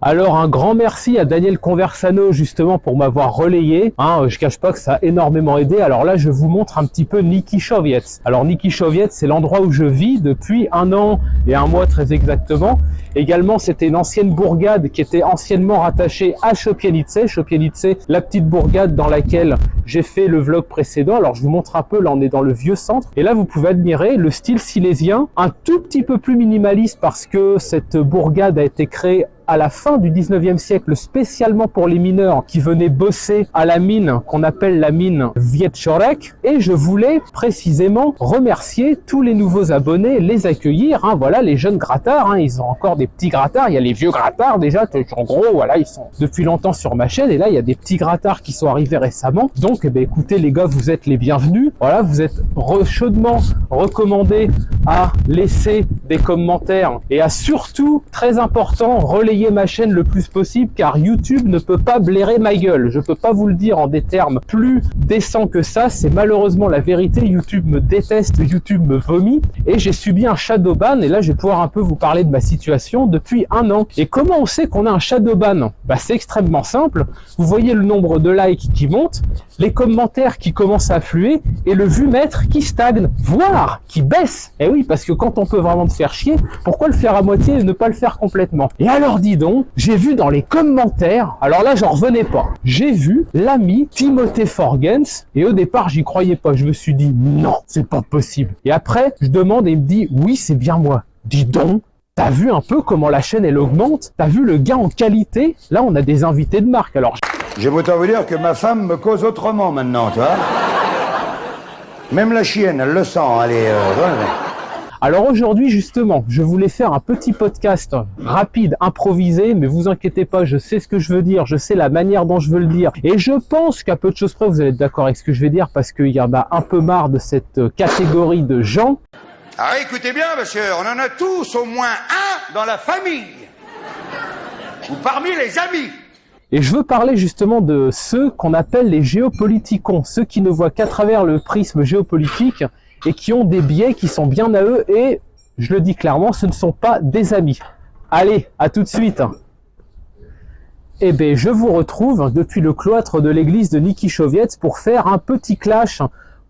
Alors un grand merci à Daniel Conversano justement pour m'avoir relayé. Je cache pas que ça a énormément aidé. Alors là je vous montre un petit peu Nikishoviec. Alors Nikishoviec c'est l'endroit où je vis depuis 1 an et 1 mois très exactement. Également c'était une ancienne bourgade qui était anciennement rattachée à Chopienice. Chopienice, la petite bourgade dans laquelle j'ai fait le vlog précédent. Alors je vous montre un peu, là on est dans le vieux centre. Et là vous pouvez admirer le style silésien, un tout petit peu plus minimaliste parce que cette bourgade a été créée à la fin du 19e siècle, spécialement pour les mineurs qui venaient bosser à la mine qu'on appelle la mine Wieczorek. Et je voulais précisément remercier tous les nouveaux abonnés, les accueillir. Voilà, les jeunes grattards, ils ont encore des petits grattards. Il y a les vieux grattards déjà, en gros, voilà, ils sont depuis longtemps sur ma chaîne. Et là, il y a des petits grattards qui sont arrivés récemment. Donc, écoutez les gars, vous êtes les bienvenus. Voilà, vous êtes chaudement recommandés à laisser des commentaires et à surtout, très important, relayer ma chaîne le plus possible car YouTube ne peut pas blairer ma gueule. Je peux pas vous le dire en des termes plus décents que ça, c'est malheureusement la vérité. YouTube me déteste, YouTube me vomit et j'ai subi un shadow ban. Et là je vais pouvoir un peu vous parler de ma situation depuis 1 an. Et comment on sait qu'on a un shadow ban? C'est extrêmement simple. Vous voyez le nombre de likes qui monte, les commentaires qui commencent à affluer et le vue-mètre qui stagne, voire qui baisse. Et oui, parce que quand on peut vraiment te faire chier, pourquoi le faire à moitié et ne pas le faire complètement? Et alors dis donc, j'ai vu dans les commentaires, alors là j'en revenais pas, j'ai vu l'ami Timothée Forgens et au départ j'y croyais pas, je me suis dit non, c'est pas possible. Et après je demande et il me dit oui c'est bien moi. Dis donc, t'as vu un peu comment la chaîne elle augmente? T'as vu le gain en qualité? Là on a des invités de marque. Alors j'aime autant vous dire que ma femme me cause autrement maintenant, tu vois. Même la chienne, elle le sent, elle est... Alors aujourd'hui justement, je voulais faire un petit podcast rapide, improvisé, mais vous inquiétez pas, je sais ce que je veux dire, je sais la manière dont je veux le dire. Et je pense qu'à peu de choses près, vous allez être d'accord avec ce que je vais dire parce qu'il y en a un peu marre de cette catégorie de gens. Ah écoutez bien monsieur, on en a tous au moins un dans la famille. Ou parmi les amis. Et je veux parler justement de ceux qu'on appelle les géopoliticons, ceux qui ne voient qu'à travers le prisme géopolitique et qui ont des biais qui sont bien à eux et, je le dis clairement, ce ne sont pas des amis. Allez, à tout de suite. Eh bien, je vous retrouve depuis le cloître de l'église de Nikishoviec pour faire un petit clash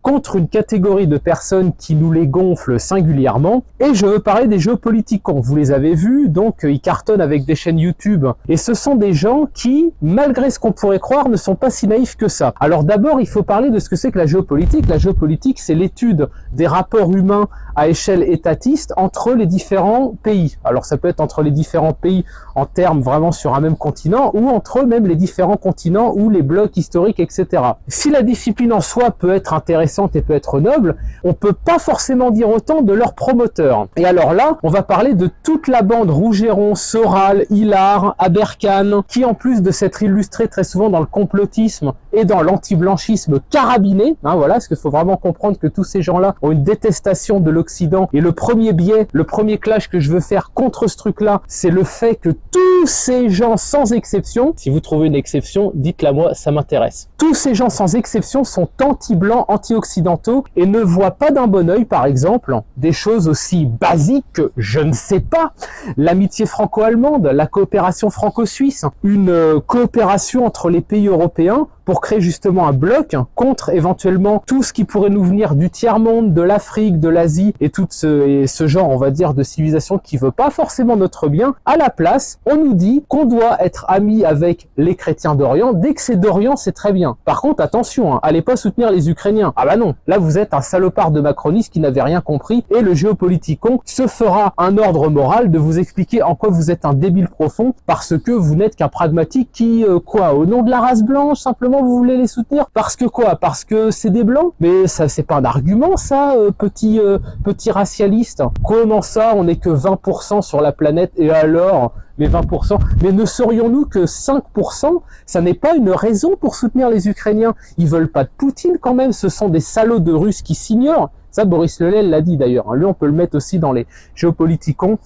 contre une catégorie de personnes qui nous les gonflent singulièrement. Et je veux parler des géopoliticons. Vous les avez vus, donc ils cartonnent avec des chaînes YouTube. Et ce sont des gens qui, malgré ce qu'on pourrait croire, ne sont pas si naïfs que ça. Alors d'abord, il faut parler de ce que c'est que la géopolitique. La géopolitique, c'est l'étude des rapports humains à échelle étatiste entre les différents pays. Alors ça peut être entre les différents pays en termes vraiment sur un même continent ou entre même les différents continents ou les blocs historiques, etc. Si la discipline en soi peut être intéressante et peut être noble, on peut pas forcément dire autant de leurs promoteurs. Et alors là, on va parler de toute la bande Rougeron, Soral, Hillard, Aberkan, qui en plus de s'être illustré très souvent dans le complotisme et dans l'anti-blanchisme carabiné, voilà, parce qu'il faut vraiment comprendre que tous ces gens-là ont une détestation de l'Occident. Et le premier biais, le premier clash que je veux faire contre ce truc-là, c'est le fait que tous ces gens, sans exception, si vous trouvez une exception, dites-la moi, ça m'intéresse. Tous ces gens, sans exception, sont anti-blancs, anti-occidentaux et ne voient pas d'un bon œil, par exemple, des choses aussi basiques que, je ne sais pas, l'amitié franco-allemande, la coopération franco-suisse, une coopération entre les pays européens pour créer justement un bloc contre éventuellement tout ce qui pourrait nous venir du tiers-monde, de l'Afrique, de l'Asie et tout ce genre, on va dire, de civilisation qui veut pas forcément notre bien. À la place, on nous dit qu'on doit être amis avec les chrétiens d'Orient. Dès que c'est d'Orient, c'est très bien. Par contre, attention, allez pas soutenir les Ukrainiens. Ah bah non, là vous êtes un salopard de macroniste qui n'avait rien compris et le géopoliticon se fera un ordre moral de vous expliquer en quoi vous êtes un débile profond parce que vous n'êtes qu'un pragmatique qui, au nom de la race blanche, simplement vous voulez les soutenir parce que quoi? Parce que c'est des blancs? Mais ça c'est pas un argument ça, petit racialiste. Comment ça on n'est que 20% sur la planète et alors mais 20%? Mais ne serions-nous que 5%? Ça n'est pas une raison pour soutenir les Ukrainiens. Ils veulent pas de Poutine quand même, ce sont des salauds de Russes qui s'ignorent. Ça, Boris Lelel l'a dit d'ailleurs. Lui, on peut le mettre aussi dans les géopoliticons.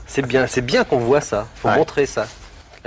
C'est bien qu'on voit ça. Faut montrer ça.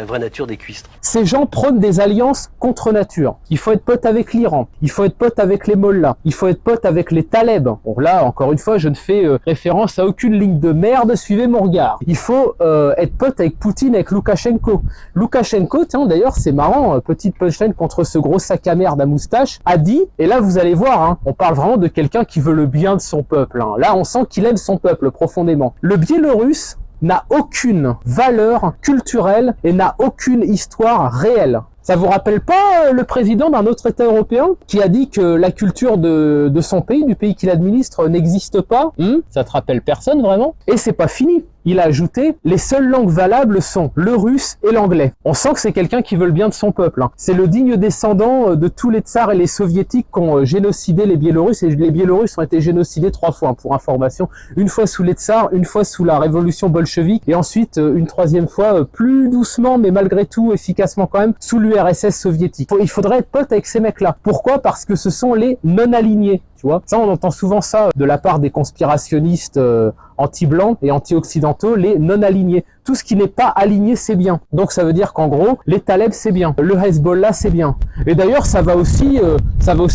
la vraie nature des cuistres. Ces gens prônent des alliances contre nature. Il faut être pote avec l'Iran, il faut être pote avec les mollahs, il faut être pote avec les talebs. Bon là, encore une fois, je ne fais référence à aucune ligne de merde, suivez mon regard. Il faut être pote avec Poutine, avec Loukachenko. Loukachenko, tiens d'ailleurs c'est marrant, petite punchline contre ce gros sac à merde à moustache, a dit, et là vous allez voir, hein, on parle vraiment de quelqu'un qui veut le bien de son peuple. Hein. Là on sent qu'il aime son peuple profondément. Le Biélorusse n'a aucune valeur culturelle et n'a aucune histoire réelle. Ça vous rappelle pas le président d'un autre État européen qui a dit que la culture de son pays, du pays qu'il administre, n'existe pas? Ça te rappelle personne vraiment? Et c'est pas fini. Il a ajouté, les seules langues valables sont le russe et l'anglais. On sent que c'est quelqu'un qui veut le bien de son peuple. Hein. C'est le digne descendant de tous les tsars et les soviétiques qui ont génocidé les Biélorusses. Et les Biélorusses ont été génocidés 3 fois, hein, pour information. Une fois sous les tsars, une fois sous la révolution bolchevique, et ensuite une 3e fois, plus doucement, mais malgré tout, efficacement quand même, sous l'URSS soviétique. Il faudrait être pote avec ces mecs-là. Pourquoi? Parce que ce sont les non-alignés. Tu vois, ça, on entend souvent ça de la part des conspirationnistes anti-blancs et anti-occidentaux, les non-alignés. Tout ce qui n'est pas aligné, c'est bien. Donc ça veut dire qu'en gros, les talebs, c'est bien. Le Hezbollah, c'est bien. Et d'ailleurs, ça va aussi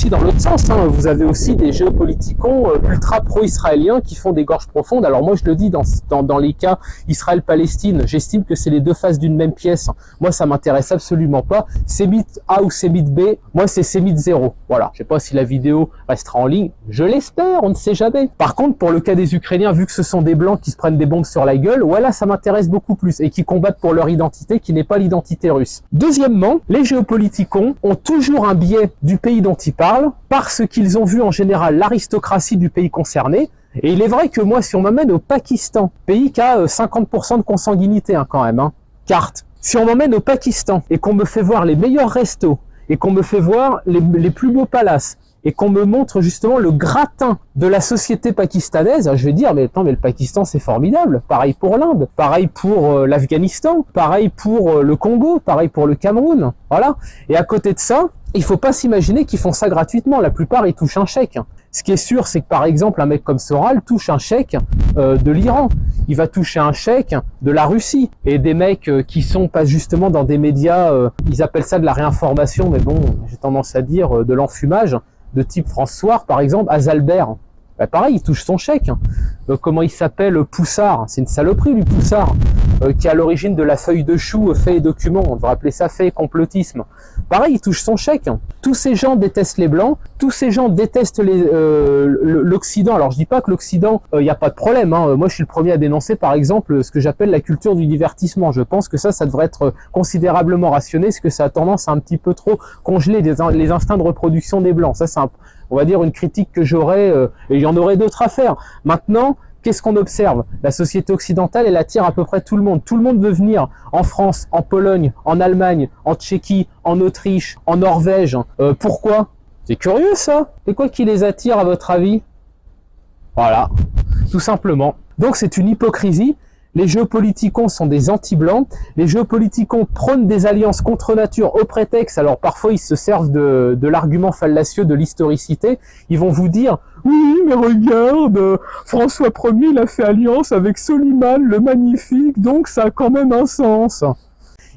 dans l'autre sens. Hein. Vous avez aussi des géopoliticons ultra pro-israéliens qui font des gorges profondes. Alors moi, je le dis dans les cas Israël-Palestine, j'estime que c'est les deux faces d'une même pièce. Moi, ça m'intéresse absolument pas. Sémite A ou Sémite B, moi, c'est Sémite 0. Voilà. Je sais pas si la vidéo restera en ligne. Je l'espère, on ne sait jamais. Par contre, pour le cas des Ukrainiens, vu que ce sont des Blancs qui se prennent des bombes sur la gueule, voilà, ça m'intéresse beaucoup plus et qui combattent pour leur identité qui n'est pas l'identité russe. Deuxièmement, les géopoliticons ont toujours un biais du pays dont ils parlent parce qu'ils ont vu en général l'aristocratie du pays concerné. Et il est vrai que moi, si on m'amène au Pakistan, pays qui a 50% de consanguinité hein, quand même, hein, carte, si on m'emmène au Pakistan et qu'on me fait voir les meilleurs restos et qu'on me fait voir les plus beaux palaces, et qu'on me montre justement le gratin de la société pakistanaise, je vais dire, mais attends, mais le Pakistan c'est formidable. Pareil pour l'Inde, pareil pour l'Afghanistan, pareil pour le Congo, pareil pour le Cameroun. Voilà. Et à côté de ça, il faut pas s'imaginer qu'ils font ça gratuitement. La plupart, ils touchent un chèque. Ce qui est sûr, c'est que par exemple, un mec comme Soral touche un chèque de l'Iran. Il va toucher un chèque de la Russie. Et des mecs qui sont pas justement dans des médias, ils appellent ça de la réinformation, mais bon, j'ai tendance à dire de l'enfumage, de type François, par exemple, Azalbert. Bah pareil, il touche son chèque. Comment il s'appelle? Poussard. C'est une saloperie, lui, Poussard. Qui est à l'origine de la feuille de chou, fait et document. On devrait appeler ça fait et complotisme. Pareil, il touche son chèque. Tous ces gens détestent les Blancs. Tous ces gens détestent l'Occident. Alors, je dis pas que l'Occident, il n'y a pas de problème. Hein. Moi, je suis le premier à dénoncer, par exemple, ce que j'appelle la culture du divertissement. Je pense que ça devrait être considérablement rationné, parce que ça a tendance à un petit peu trop congeler les instincts de reproduction des Blancs. Ça, c'est on va dire une critique que j'aurais, et il y en aurait d'autres à faire. Maintenant, qu'est-ce qu'on observe? La société occidentale, elle attire à peu près tout le monde. Tout le monde veut venir en France, en Pologne, en Allemagne, en Tchéquie, en Autriche, en Norvège. Pourquoi? C'est curieux ça. C'est quoi qui les attire à votre avis? Voilà, tout simplement. Donc c'est une hypocrisie. Les géopoliticons sont des anti-blancs. Les géopoliticons prônent des alliances contre nature au prétexte, alors parfois ils se servent de l'argument fallacieux de l'historicité. Ils vont vous dire « Oui, mais regarde, François Ier, il a fait alliance avec Soliman le Magnifique, donc ça a quand même un sens. »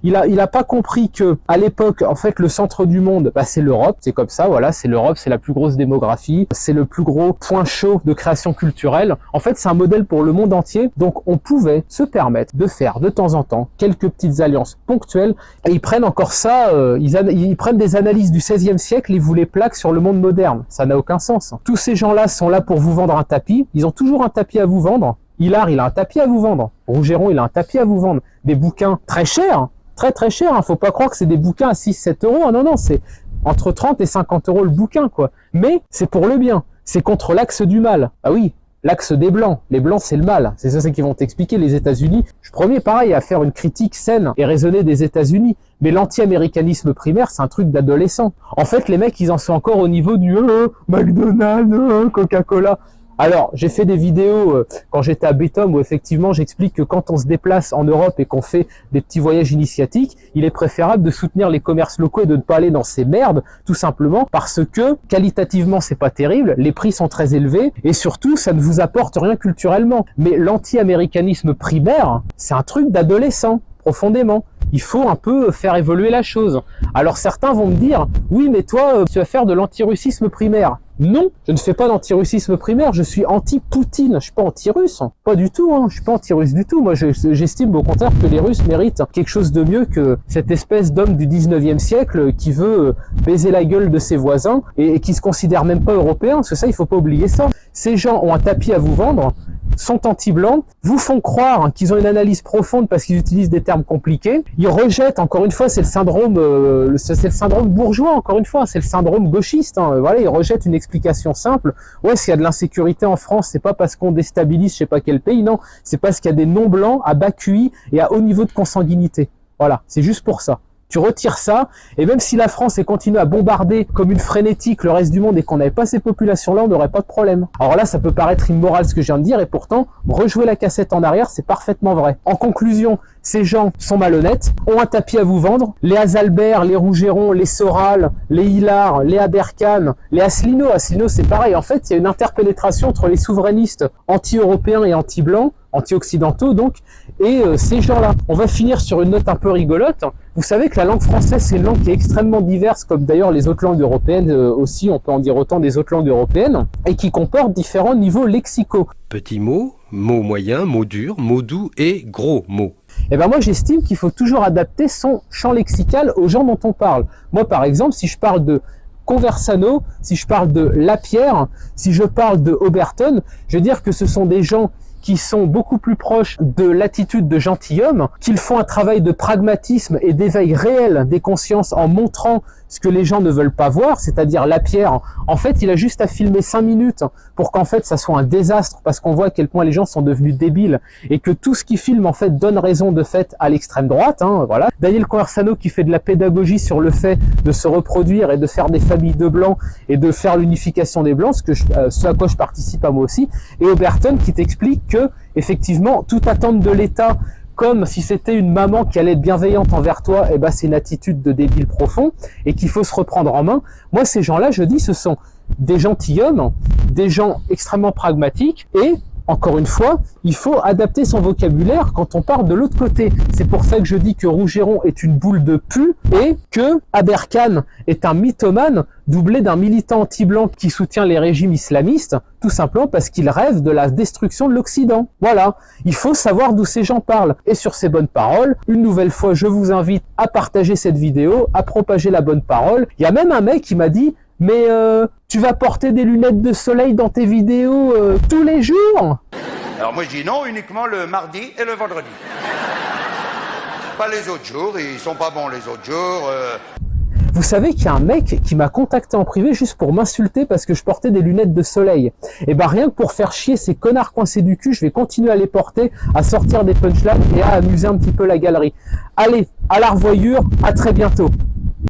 Il a pas compris que à l'époque, en fait, le centre du monde, bah, c'est l'Europe, c'est comme ça, voilà, c'est l'Europe, c'est la plus grosse démographie, c'est le plus gros point chaud de création culturelle. En fait, c'est un modèle pour le monde entier, donc on pouvait se permettre de faire de temps en temps quelques petites alliances ponctuelles, et ils prennent encore ça, ils prennent des analyses du XVIe siècle, ils vous les plaquent sur le monde moderne. Ça n'a aucun sens. Tous ces gens-là sont là pour vous vendre un tapis, ils ont toujours un tapis à vous vendre. Hilar, il a un tapis à vous vendre. Rougeron, il a un tapis à vous vendre. Des bouquins très chers, très très cher, hein. Faut pas croire que c'est des bouquins à 6-7 euros, non, c'est entre 30 et 50 euros le bouquin, quoi. Mais c'est pour le bien, c'est contre l'axe du mal. Ah oui, l'axe des Blancs, les Blancs c'est le mal, c'est ça qu'ils vont t'expliquer, les États-Unis. Je suis premier pareil à faire une critique saine et raisonnée des États-Unis, mais l'anti-américanisme primaire c'est un truc d'adolescent. En fait les mecs ils en sont encore au niveau du McDonald's, Coca-Cola. Alors, j'ai fait des vidéos quand j'étais à Béthum où effectivement j'explique que quand on se déplace en Europe et qu'on fait des petits voyages initiatiques, il est préférable de soutenir les commerces locaux et de ne pas aller dans ces merdes, tout simplement parce que qualitativement c'est pas terrible, les prix sont très élevés et surtout ça ne vous apporte rien culturellement. Mais l'anti-américanisme primaire, c'est un truc d'adolescent. profondément. Il faut un peu faire évoluer la chose. Alors certains vont me dire, oui mais toi tu vas faire de l'antirussisme primaire. Non, je ne fais pas d'antirussisme primaire, je suis anti-Poutine, je suis pas anti-russe, pas du tout, je suis pas anti-russe du tout. Moi j'estime au contraire que les Russes méritent quelque chose de mieux que cette espèce d'homme du 19e siècle qui veut baiser la gueule de ses voisins et qui se considère même pas européen, parce que ça il faut pas oublier ça. Ces gens ont un tapis à vous vendre, sont anti-blancs, vous font croire qu'ils ont une analyse profonde parce qu'ils utilisent des termes compliqués, ils rejettent, encore une fois, c'est le syndrome bourgeois, encore une fois, c'est le syndrome gauchiste, voilà, ils rejettent une explication simple. Ouais, s'il y a de l'insécurité en France, c'est pas parce qu'on déstabilise je sais pas quel pays, non, c'est parce qu'il y a des non-blancs à bas QI et à haut niveau de consanguinité. Voilà, c'est juste pour ça. Tu retires ça, et même si la France continue à bombarder comme une frénétique le reste du monde et qu'on n'avait pas ces populations-là, on n'aurait pas de problème. Alors là, ça peut paraître immoral ce que je viens de dire, et pourtant, rejouer la cassette en arrière, c'est parfaitement vrai. En conclusion, ces gens sont malhonnêtes, ont un tapis à vous vendre. Les Azalbert, les Rougeron, les Soral, les Hillard, les Aberkan, les Asselineau. Asselineau, c'est pareil. En fait, il y a une interpénétration entre les souverainistes anti-européens et anti-blancs, anti-occidentaux donc, et ces gens-là. On va finir sur une note un peu rigolote. Vous savez que la langue française, c'est une langue qui est extrêmement diverse, comme d'ailleurs les autres langues européennes aussi, on peut en dire autant des autres langues européennes, et qui comporte différents niveaux lexicaux. Petits mots, mots moyens, mots durs, mots doux et gros mots. Et ben moi j'estime qu'il faut toujours adapter son champ lexical aux gens dont on parle. Moi par exemple, si je parle de Conversano, si je parle de Lapierre, si je parle de Oberton, je veux dire que ce sont des gens qui sont beaucoup plus proches de l'attitude de gentilhomme, qu'ils font un travail de pragmatisme et d'éveil réel des consciences en montrant ce que les gens ne veulent pas voir, c'est-à-dire Lapierre. En fait, il a juste à filmer 5 minutes pour qu'en fait ça soit un désastre, parce qu'on voit à quel point les gens sont devenus débiles et que tout ce qu'il filme en fait donne raison de fait à l'extrême droite. Voilà. Daniel Conversano qui fait de la pédagogie sur le fait de se reproduire et de faire des familles de blancs et de faire l'unification des blancs, ce à quoi je participe à moi aussi. Et Oberton qui t'explique que effectivement toute attente de l'État, comme si c'était une maman qui allait être bienveillante envers toi, eh ben c'est une attitude de débile profond et qu'il faut se reprendre en main. Moi, ces gens-là, je dis, ce sont des gentilshommes, des gens extrêmement pragmatiques et, encore une fois, il faut adapter son vocabulaire quand on part de l'autre côté. C'est pour ça que je dis que Rougeron est une boule de pu et que Aberkan est un mythomane doublé d'un militant anti-blanc qui soutient les régimes islamistes, tout simplement parce qu'il rêve de la destruction de l'Occident. Voilà, il faut savoir d'où ces gens parlent. Et sur ces bonnes paroles, une nouvelle fois, je vous invite à partager cette vidéo, à propager la bonne parole. Il y a même un mec qui m'a dit « Mais tu vas porter des lunettes de soleil dans tes vidéos tous les jours ?» Alors moi je dis non, uniquement le mardi et le vendredi. Pas les autres jours, ils sont pas bons les autres jours. Vous savez qu'il y a un mec qui m'a contacté en privé juste pour m'insulter parce que je portais des lunettes de soleil. Et ben rien que pour faire chier ces connards coincés du cul, je vais continuer à les porter, à sortir des punchlines et à amuser un petit peu la galerie. Allez, à la revoyure, à très bientôt.